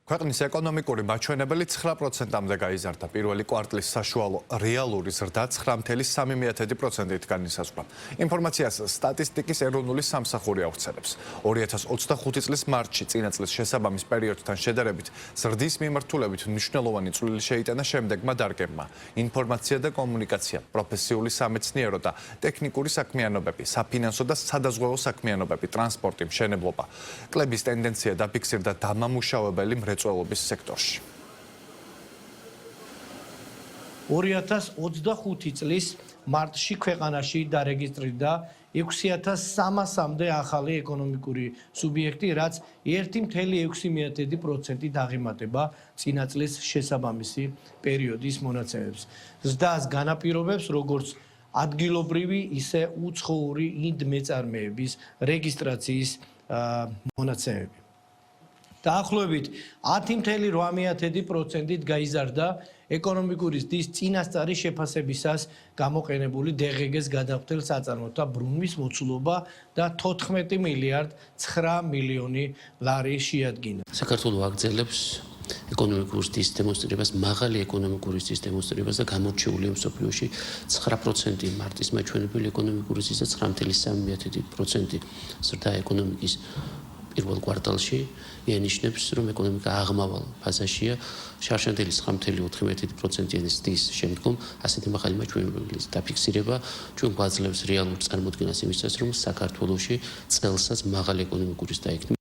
ქვეყნის ეკონომიკური მაჩვენებელი 9%-მდე გაიზარდა. პირველი კვარტლის საშუალო რეალური ზრდა 9.3%-ით განისაზღვრა. ინფორმაციას სტატისტიკის ეროვნული სამსახური ავრცელებს. 2025 წლის მარტში წინა წლის შესაბამის პერიოდთან შედარებით ზრდის მიმართულებით მნიშვნელოვანი წვლილი შეიტანა შემდეგმა დარგებმა: ინფორმაცია და კომუნიკაცია, პროფესიული სამეცნიერო და ტექნიკური საქმიანობები, საფინანსო და სადაზღვევო საქმიანობები, ტრანსპორტი, მშენებლობა. კლების ტენდენცია დაფიქსირდა დამამუშავებელი მრეწველობის სექტორში. 2025 წლის მარტში ქვეყანაში დარეგისტრირდა 6300-მდე ახალი ეკონომიკური სუბიექტი, რაც 1.6% აღემატება წინა წლის შესაბამისი პერიოდის მონაცემებს. ზრდას განაპირობებს როგორც ადგილობრივი, ისე უცხოური ინდმეწარმეების რეგისტრაციის მონაცემები. დაახლოებით 10.8%-ით გაიზარდა ეკონომიკური ზრდის წინასწარი შეფასებისას გამოყენებული DGG-ს გადახდელ საწარმოთა ბრუნვის მოცულობა და 14 მილიარდ 9 მილიონი ლარი შეადგინა. საქართველოს აგრძელებს ეკონომიკური ზრდის დემონსტრირებას, მაღალი ეკონომიკური ზრდის დემონსტრირებას და გამორჩეულია მსოფლიოში 9% მარტის მაჩვენებელი ეკონომიკური ზრდის და 9.3% ზრდა ეკონომიკის პირველ კვარტალში ენიშნებს, რომ ეკონომიკა აღმავალ ფაზაშია. შარშანდელი 9.4%-იანი ზრდის შემდგომ ასეთი მაღალი მაჩვენებლის დაფიქსირება ჩვენ გვაძლევს რეალურ წარმოდგენას იმისას, რომ საქართველოში წელსაც მაღალი ეკონომიკური ზრდა იქნება.